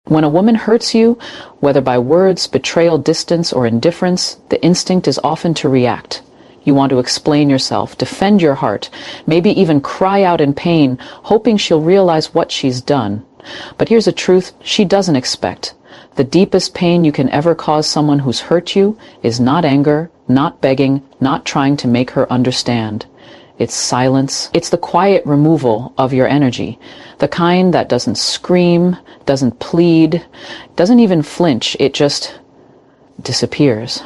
When a woman hurts you, whether by words, betrayal, distance, or indifference, the instinct is often to react. You want to explain yourself, defend your heart, maybe even cry out in pain, hoping she'll realize what she's done. But here's a truth she doesn't expect. The deepest pain you can ever cause someone who's hurt you is not anger, not begging, not trying to make her understand. It's silence. It's the quiet removal of your energy, the kind that doesn't scream, doesn't plead, doesn't even flinch. It just disappears.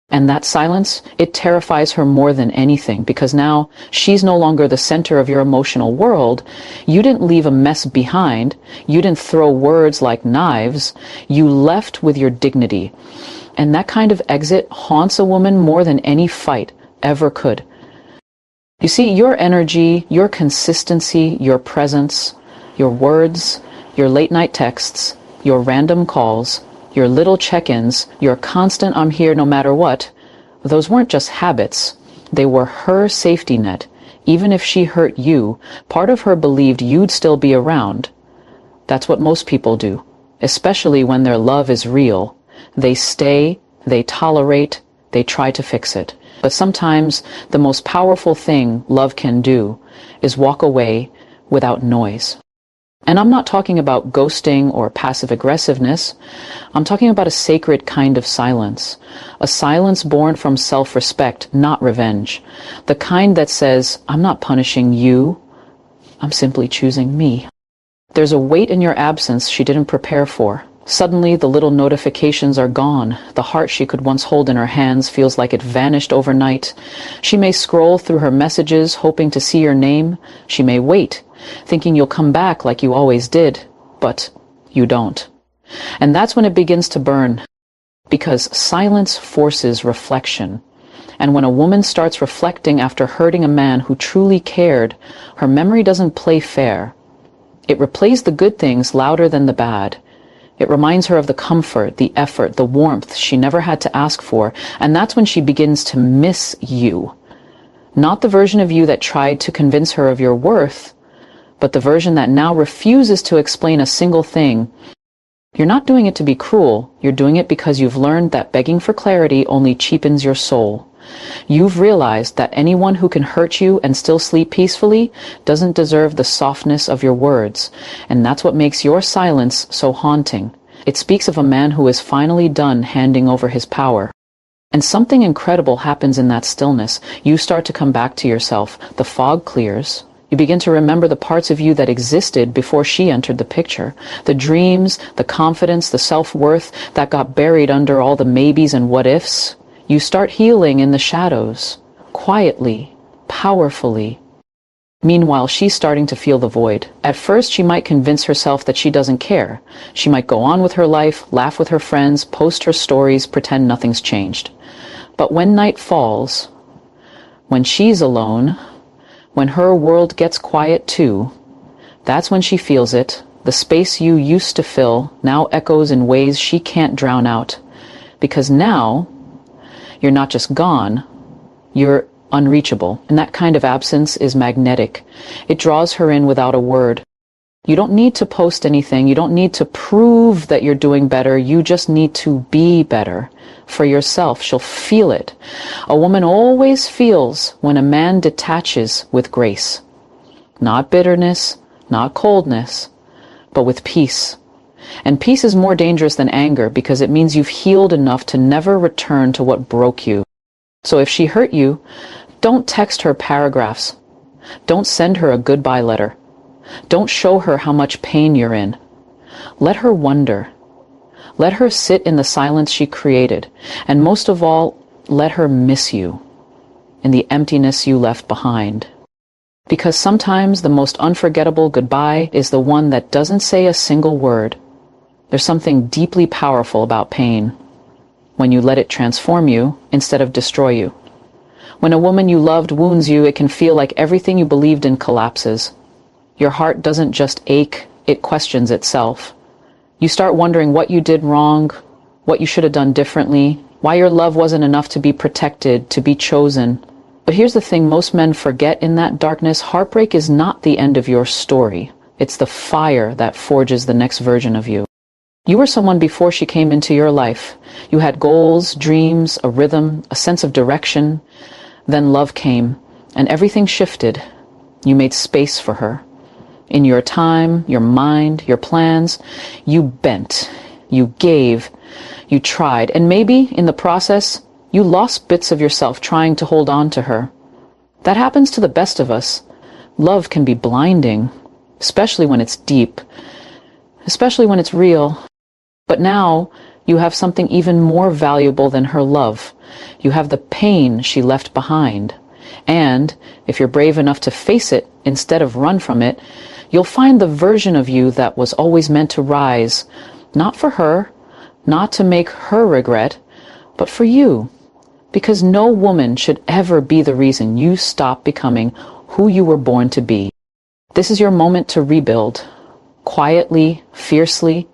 And that silence, it terrifies her more than anything, because now she's no longer the center of your emotional world. You didn't leave a mess behind. You didn't throw words like knives. You left with your dignity. And that kind of exit haunts a woman more than any fight ever could. You see, your energy, your consistency, your presence, your words, your late-night texts, your random calls, your little check-ins, your constant "I'm here no matter what," those weren't just habits. They were her safety net. Even if she hurt you, part of her believed you'd still be around. That's what most people do, especially when their love is real. They stay, they tolerate, they try to fix it. But sometimes the most powerful thing love can do is walk away without noise. And I'm not talking about ghosting or passive aggressiveness. I'm talking about a sacred kind of silence. A silence born from self-respect, not revenge. The kind that says, I'm not punishing you. I'm simply choosing me. There's a weight in your absence she didn't prepare for. Suddenly, the little notifications are gone. The heart she could once hold in her hands feels like it vanished overnight. She may scroll through her messages, hoping to see your name. She may wait, thinking you'll come back like you always did, but you don't. And that's when it begins to burn, because silence forces reflection. And when a woman starts reflecting after hurting a man who truly cared, her memory doesn't play fair. It replays the good things louder than the bad. It reminds her of the comfort, the effort, the warmth she never had to ask for, and that's when she begins to miss you. Not the version of you that tried to convince her of your worth, but the version that now refuses to explain a single thing. You're not doing it to be cruel. You're doing it because you've learned that begging for clarity only cheapens your soul. You've realized that anyone who can hurt you and still sleep peacefully doesn't deserve the softness of your words, and that's what makes your silence so haunting. It speaks of a man who is finally done handing over his power. And something incredible happens in that stillness. You start to come back to yourself. The fog clears. You begin to remember the parts of you that existed before she entered the picture. The dreams, the confidence, the self-worth that got buried under all the maybes and what-ifs. You start healing in the shadows, quietly, powerfully. Meanwhile, she's starting to feel the void. At first, she might convince herself that she doesn't care. She might go on with her life, laugh with her friends, post her stories, pretend nothing's changed. But when night falls, when she's alone, when her world gets quiet too, that's when she feels it. The space you used to fill now echoes in ways she can't drown out. Because now, you're not just gone, you're unreachable. And that kind of absence is magnetic. It draws her in without a word. You don't need to post anything. You don't need to prove that you're doing better. You just need to be better for yourself. She'll feel it. A woman always feels when a man detaches with grace. Not bitterness, not coldness, but with peace. And peace is more dangerous than anger because it means you've healed enough to never return to what broke you. So if she hurt you, don't text her paragraphs. Don't send her a goodbye letter. Don't show her how much pain you're in. Let her wonder. Let her sit in the silence she created. And most of all, let her miss you in the emptiness you left behind. Because sometimes the most unforgettable goodbye is the one that doesn't say a single word. There's something deeply powerful about pain when you let it transform you instead of destroy you. When a woman you loved wounds you, it can feel like everything you believed in collapses. Your heart doesn't just ache, it questions itself. You start wondering what you did wrong, what you should have done differently, why your love wasn't enough to be protected, to be chosen. But here's the thing most men forget in that darkness: heartbreak is not the end of your story. It's the fire that forges the next version of you. You were someone before she came into your life. You had goals, dreams, a rhythm, a sense of direction. Then love came, and everything shifted. You made space for her. In your time, your mind, your plans, you bent, you gave, you tried, and maybe in the process, you lost bits of yourself trying to hold on to her. That happens to the best of us. Love can be blinding, especially when it's deep, especially when it's real. But now you have something even more valuable than her love. You have the pain she left behind. And if you're brave enough to face it instead of run from it, you'll find the version of you that was always meant to rise, not for her, not to make her regret, but for you. Because no woman should ever be the reason you stop becoming who you were born to be. This is your moment to rebuild. Quietly, fiercely.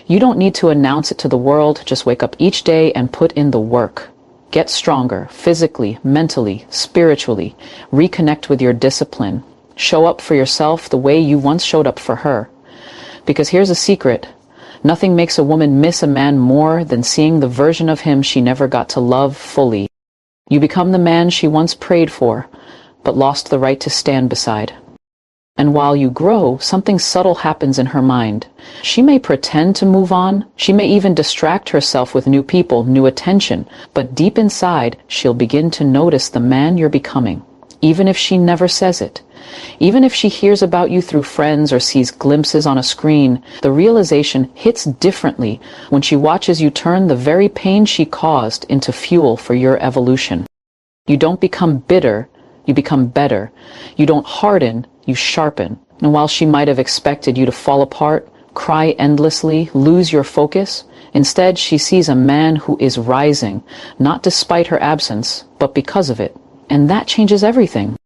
You don't need to announce it to the world. Just wake up each day and put in the work. Get stronger, physically, mentally, spiritually. Reconnect with your discipline. Show up for yourself the way you once showed up for her. Because here's a secret. Nothing makes a woman miss a man more than seeing the version of him she never got to love fully. You become the man she once prayed for, but lost the right to stand beside. And while you grow, something subtle happens in her mind. She may pretend to move on. She may even distract herself with new people, new attention. But deep inside, she'll begin to notice the man you're becoming, even if she never says it. Even if she hears about you through friends or sees glimpses on a screen, the realization hits differently when she watches you turn the very pain she caused into fuel for your evolution. You don't become bitter, you become better. You don't harden, you sharpen. And while she might have expected you to fall apart, cry endlessly, lose your focus, instead she sees a man who is rising, not despite her absence, but because of it. And that changes everything.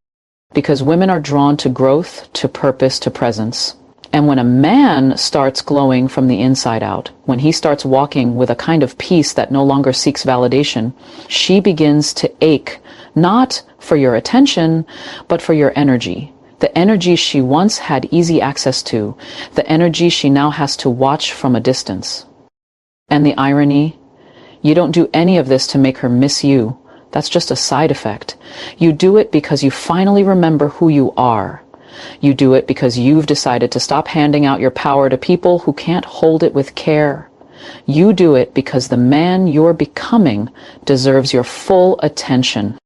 Because women are drawn to growth, to purpose, to presence. And when a man starts glowing from the inside out, when he starts walking with a kind of peace that no longer seeks validation, she begins to ache, not for your attention, but for your energy. The energy she once had easy access to, the energy she now has to watch from a distance. And the irony, you don't do any of this to make her miss you. That's just a side effect. You do it because you finally remember who you are. You do it because you've decided to stop handing out your power to people who can't hold it with care. You do it because the man you're becoming deserves your full attention.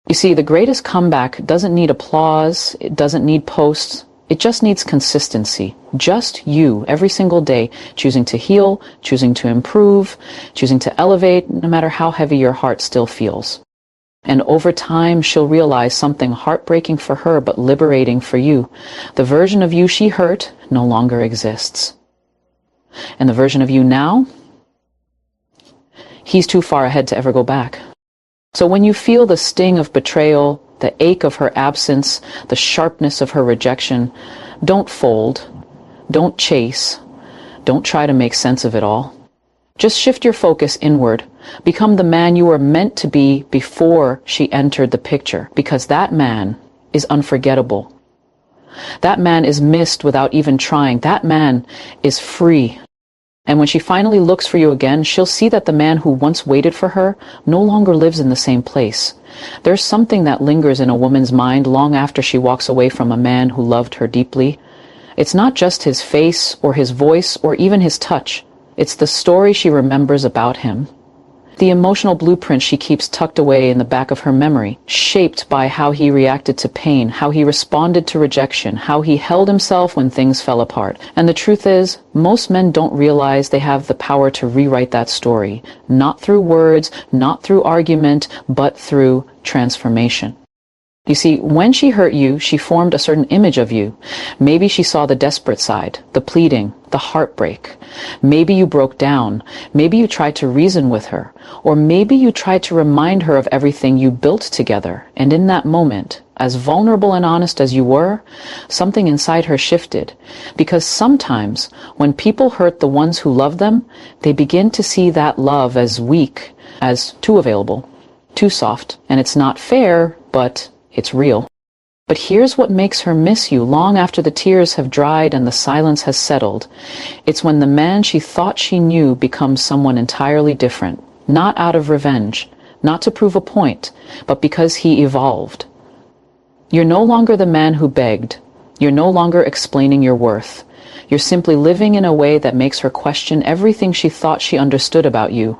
You see, the greatest comeback doesn't need applause, it doesn't need posts, it just needs consistency. Just you, every single day, choosing to heal, choosing to improve, choosing to elevate, no matter how heavy your heart still feels. And over time, she'll realize something heartbreaking for her but liberating for you. The version of you she hurt no longer exists. And the version of you now, he's too far ahead to ever go back. So when you feel the sting of betrayal, the ache of her absence, the sharpness of her rejection, don't fold, don't chase, don't try to make sense of it all. Just shift your focus inward. Become the man you were meant to be before she entered the picture, because that man is unforgettable. That man is missed without even trying. That man is free. And when she finally looks for you again, she'll see that the man who once waited for her no longer lives in the same place. There's something that lingers in a woman's mind long after she walks away from a man who loved her deeply. It's not just his face or his voice or even his touch. It's the story she remembers about him. The emotional blueprint she keeps tucked away in the back of her memory, shaped by how he reacted to pain, how he responded to rejection, how he held himself when things fell apart. And the truth is, most men don't realize they have the power to rewrite that story, not through words, not through argument, but through transformation. You see, when she hurt you, she formed a certain image of you. Maybe she saw the desperate side, the pleading, the heartbreak. Maybe you broke down. Maybe you tried to reason with her. Or maybe you tried to remind her of everything you built together. And in that moment, as vulnerable and honest as you were, something inside her shifted. Because sometimes, when people hurt the ones who love them, they begin to see that love as weak, as too available, too soft. And it's not fair, but it's real. But here's what makes her miss you long after the tears have dried and the silence has settled. It's when the man she thought she knew becomes someone entirely different, not out of revenge, not to prove a point, but because he evolved. You're no longer the man who begged. You're no longer explaining your worth. You're simply living in a way that makes her question everything she thought she understood about you.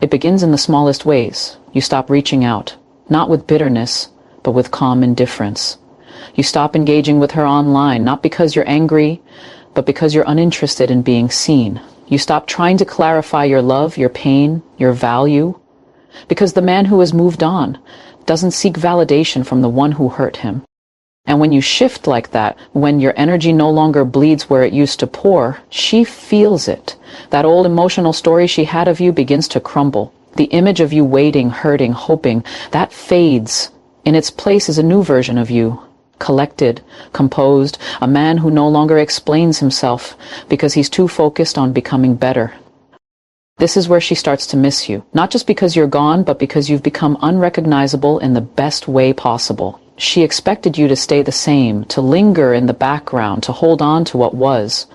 It begins in the smallest ways. You stop reaching out, not with bitterness, but with calm indifference. You stop engaging with her online, not because you're angry, but because you're uninterested in being seen. You stop trying to clarify your love, your pain, your value, because the man who has moved on doesn't seek validation from the one who hurt him. And when you shift like that, when your energy no longer bleeds where it used to pour, she feels it. That old emotional story she had of you begins to crumble. The image of you waiting, hurting, hoping, that fades. In its place is a new version of you, collected, composed, a man who no longer explains himself because he's too focused on becoming better. This is where she starts to miss you, not just because you're gone, but because you've become unrecognizable in the best way possible. She expected you to stay the same, to linger in the background, to hold on to what was.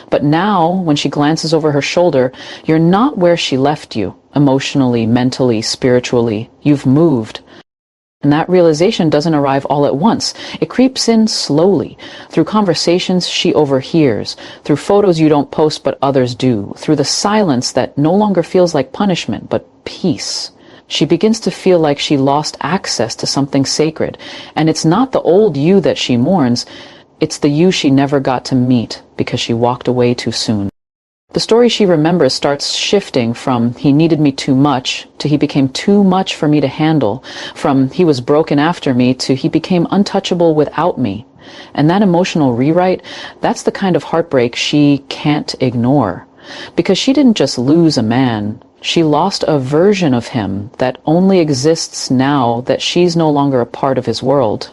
But now, when she glances over her shoulder, you're not where she left you, emotionally, mentally, spiritually. You've moved. And that realization doesn't arrive all at once. It creeps in slowly, through conversations she overhears, through photos you don't post but others do, through the silence that no longer feels like punishment but peace. She begins to feel like she lost access to something sacred. And it's not the old you that she mourns, it's the you she never got to meet because she walked away too soon. The story she remembers starts shifting from he needed me too much to he became too much for me to handle, from he was broken after me to he became untouchable without me. And that emotional rewrite, that's the kind of heartbreak she can't ignore. Because she didn't just lose a man, she lost a version of him that only exists now that she's no longer a part of his world.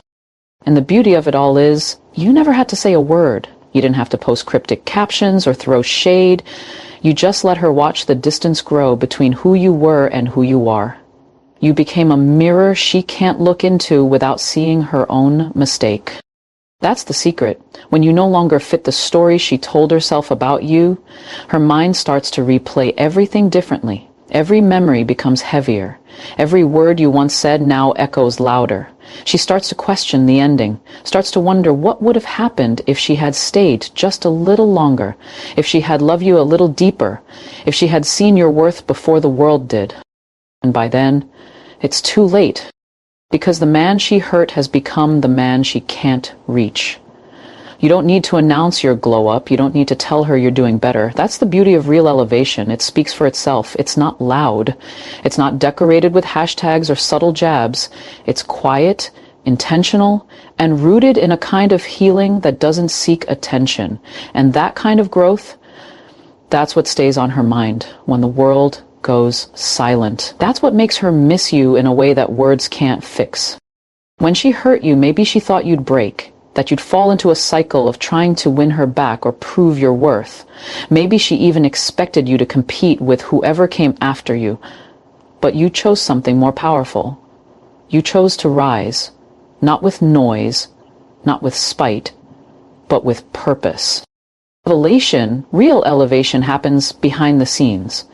And the beauty of it all is, you never had to say a word. You didn't have to post cryptic captions or throw shade. You just let her watch the distance grow between who you were and who you are. You became a mirror she can't look into without seeing her own mistake. That's the secret. When you no longer fit the story she told herself about you, her mind starts to replay everything differently. Every memory becomes heavier. Every word you once said now echoes louder. She starts to question the ending, starts to wonder what would have happened if she had stayed just a little longer, if she had loved you a little deeper, if she had seen your worth before the world did. And by then, it's too late, because the man she hurt has become the man she can't reach. You don't need to announce your glow up. You don't need to tell her you're doing better. That's the beauty of real elevation. It speaks for itself. It's not loud. It's not decorated with hashtags or subtle jabs. It's quiet, intentional, and rooted in a kind of healing that doesn't seek attention. And that kind of growth, that's what stays on her mind when the world goes silent. That's what makes her miss you in a way that words can't fix. When she hurt you, maybe she thought you'd break, that you'd fall into a cycle of trying to win her back or prove your worth. Maybe she even expected you to compete with whoever came after you. But you chose something more powerful. You chose to rise, not with noise, not with spite, but with purpose. Real elevation happens behind the scenes.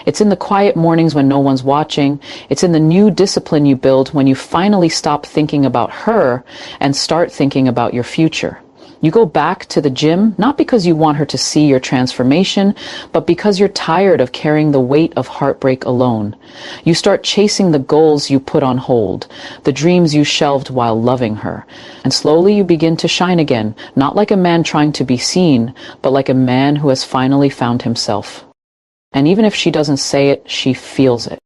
It's in the quiet mornings when no one's watching. It's in the new discipline you build when you finally stop thinking about her and start thinking about your future. You go back to the gym, not because you want her to see your transformation, but because you're tired of carrying the weight of heartbreak alone. You start chasing the goals you put on hold, the dreams you shelved while loving her. And slowly you begin to shine again, not like a man trying to be seen, but like a man who has finally found himself. And even if she doesn't say it, she feels it.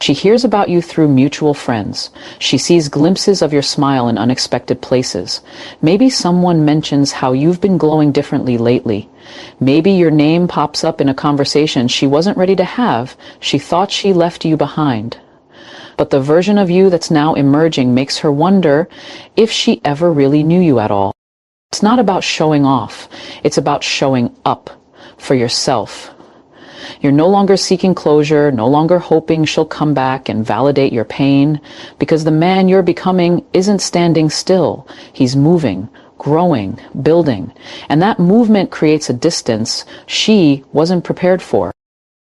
She hears about you through mutual friends. She sees glimpses of your smile in unexpected places. Maybe someone mentions how you've been glowing differently lately. Maybe your name pops up in a conversation she wasn't ready to have. She thought she left you behind. But the version of you that's now emerging makes her wonder if she ever really knew you at all. It's not about showing off. It's about showing up for yourself. You're no longer seeking closure, no longer hoping she'll come back and validate your pain, because the man you're becoming isn't standing still. He's moving, growing, building, and that movement creates a distance she wasn't prepared for.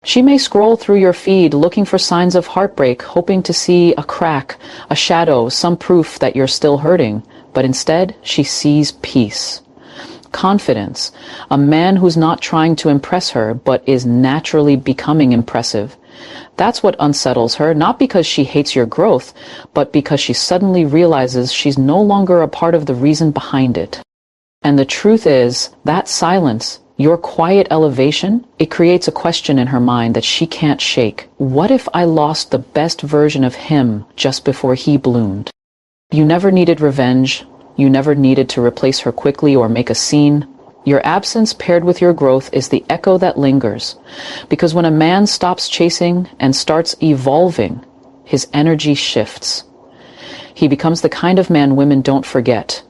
She may scroll through your feed looking for signs of heartbreak, hoping to see a crack, a shadow, some proof that you're still hurting, but instead she sees peace. Confidence, a man who's not trying to impress her, but is naturally becoming impressive. That's what unsettles her, not because she hates your growth, but because she suddenly realizes she's no longer a part of the reason behind it. And the truth is, that silence, your quiet elevation, it creates a question in her mind that she can't shake. What if I lost the best version of him just before he bloomed? You never needed revenge. You never needed to replace her quickly or make a scene. Your absence paired with your growth is the echo that lingers. Because when a man stops chasing and starts evolving, his energy shifts. He becomes the kind of man women don't forget.